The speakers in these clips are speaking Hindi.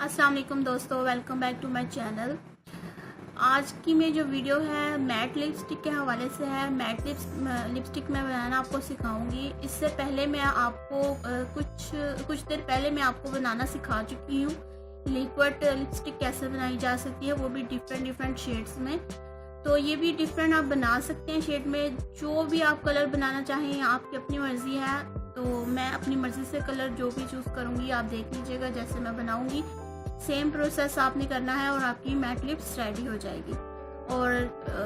अस्सलाम वालेकुम दोस्तों, welcome back to my channel. आज की मेरी जो वीडियो है मैट लिपस्टिक के हवाले से है। मैट लिपस्टिक मैं बनाना आपको सिखाऊंगी। इससे पहले मैं आपको कुछ देर पहले मैं आपको बनाना सिखा चुकी हूँ। लिक्विड लिपस्टिक कैसे बनाई जा सकती है, वो भी डिफरेंट शेड्स में। तो ये भी डिफरेंट आप बना सकते हैं शेड में। जो भी आप कलर बनाना चाहें आपकी अपनी मर्ज़ी है। तो मैं अपनी मर्ज़ी से कलर जो भी चूज़ करूँगी आप देख लीजिएगा जैसे मैं बनाऊँगी। सेम प्रोसेस आपने करना है और आपकी मैट लिप्स रेडी हो जाएगी। और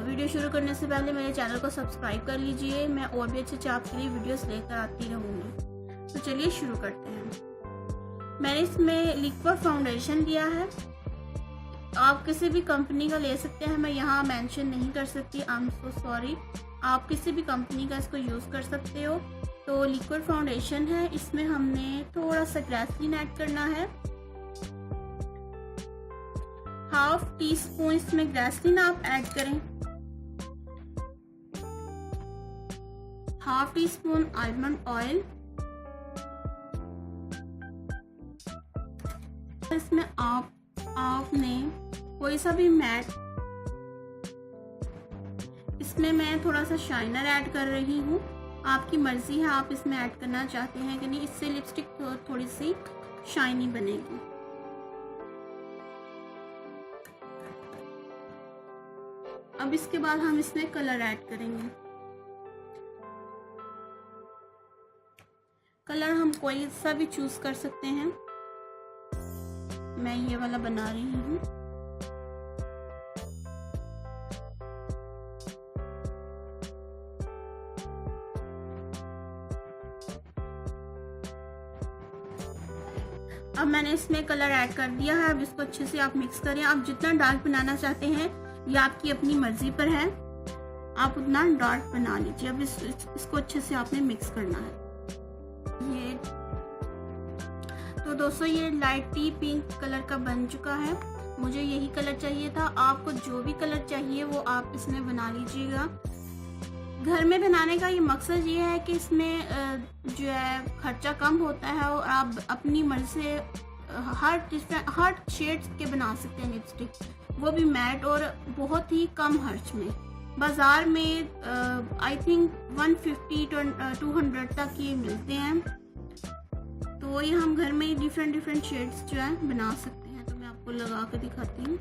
वीडियो शुरू करने से पहले मेरे चैनल को सब्सक्राइब कर लीजिए। मैं और भी अच्छे आपके लिए वीडियोस लेकर आती रहूँगी। तो चलिए शुरू करते हैं। मैंने इसमें लिक्विड फाउंडेशन लिया है। आप किसी भी कंपनी का ले सकते हैं, मैं यहाँ मेंशन नहीं कर सकती, आई एम सो सॉरी। आप किसी भी कंपनी का इसको यूज़ कर सकते हो। तो लिक्विड फाउंडेशन है, इसमें हमने थोड़ा सा ग्लिसरीन ऐड करना है। हाफ टी स्पून इसमें ग्लिसरीन आप ऐड करें। Half tea spoon almond oil. इसमें आपने कोई सा भी मैट, इसमें मैं थोड़ा सा शाइनर ऐड कर रही हूँ। आपकी मर्जी है आप इसमें ऐड करना चाहते हैं कि नहीं। इससे लिपस्टिक थोड़ी सी शाइनी बनेगी। अब इसके बाद हम इसमें कलर ऐड करेंगे। कलर हम कोई सा भी चूज कर सकते हैं। मैं ये वाला बना रही हूँ। अब मैंने इसमें कलर ऐड कर दिया है। अब इसको अच्छे से आप मिक्स करें। आप जितना डार्क बनाना चाहते हैं ये आपकी अपनी मर्जी पर है, आप उतना डार्क बना लीजिए। अब इसको अच्छे से आपने मिक्स करना है। ये तो दोस्तों ये लाइटी पिंक कलर का बन चुका है। मुझे यही कलर चाहिए था। आपको जो भी कलर चाहिए वो आप इसमें बना लीजिएगा। घर में बनाने का ये मकसद ये है कि इसमें जो है खर्चा कम होता है और आप अपनी मर्जी से हर शेड्स के बना सकते हैं लिपस्टिक, वो भी मैट और बहुत ही कम खर्च में। बाजार में आई थिंक 150-200 तक ये मिलते हैं। तो ये हम घर में ही डिफरेंट शेड्स जो है बना सकते हैं। तो मैं आपको लगा कर दिखाती हूँ।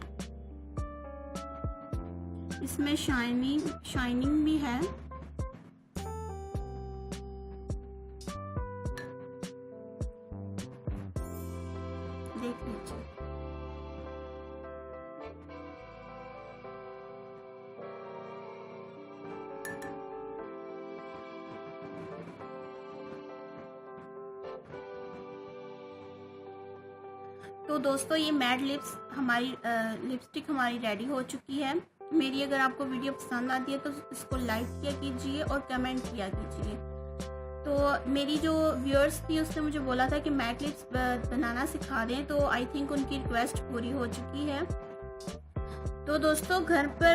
इसमें शाइनिंग भी है। देख लीजिए। तो दोस्तों ये मैट लिपस्टिक हमारी रेडी हो चुकी है। मेरी अगर आपको वीडियो पसंद आती है तो इसको लाइक किया कीजिए और कमेंट किया कीजिए। तो मेरी जो व्यूअर्स थी उसने मुझे बोला था कि मैट लिप्स बनाना सिखा दें, तो आई थिंक उनकी रिक्वेस्ट पूरी हो चुकी है। तो दोस्तों घर पर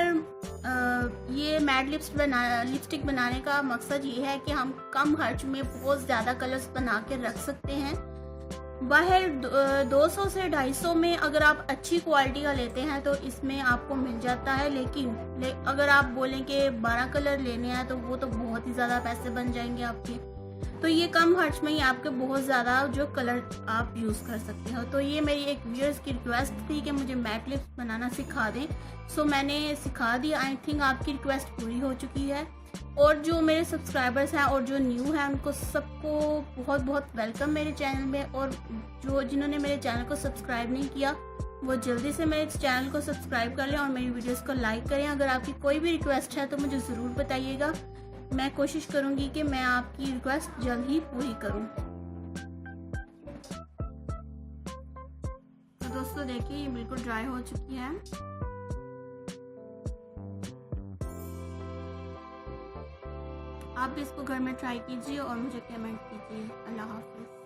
ये मैट लिपस्टिक बनाने का मकसद ये है कि हम कम खर्च में बहुत ज़्यादा कलर्स बना के रख सकते हैं। बाहर 200 से 250 में अगर आप अच्छी क्वालिटी का लेते हैं तो इसमें आपको मिल जाता है। लेकिन अगर आप बोलें कि 12 कलर लेने हैं तो वो तो बहुत ही ज़्यादा पैसे बन जाएंगे आपके। तो ये कम खर्च में ही आपके बहुत ज़्यादा जो कलर आप यूज़ कर सकते हो। तो ये मेरी एक व्यूअर्स की रिक्वेस्ट थी कि मुझे मैट लिप्स बनाना सिखा दें। सो मैंने सिखा दिया। आई थिंक आपकी रिक्वेस्ट पूरी हो चुकी है। और जो मेरे सब्सक्राइबर्स हैं और जो न्यू हैं उनको सबको बहुत बहुत वेलकम मेरे चैनल में। और जिन्होंने मेरे चैनल को सब्सक्राइब नहीं किया वो जल्दी से मेरे चैनल को सब्सक्राइब कर लें और मेरी वीडियोस को लाइक करें। अगर आपकी कोई भी रिक्वेस्ट है तो मुझे ज़रूर बताइएगा। मैं कोशिश करूंगी कि मैं आपकी रिक्वेस्ट जल्द ही पूरी करूं। तो दोस्तों देखिए ये बिल्कुल ड्राई हो चुकी है। आप इसको घर में ट्राई कीजिए और मुझे कमेंट कीजिए। अल्लाह हाफिज़।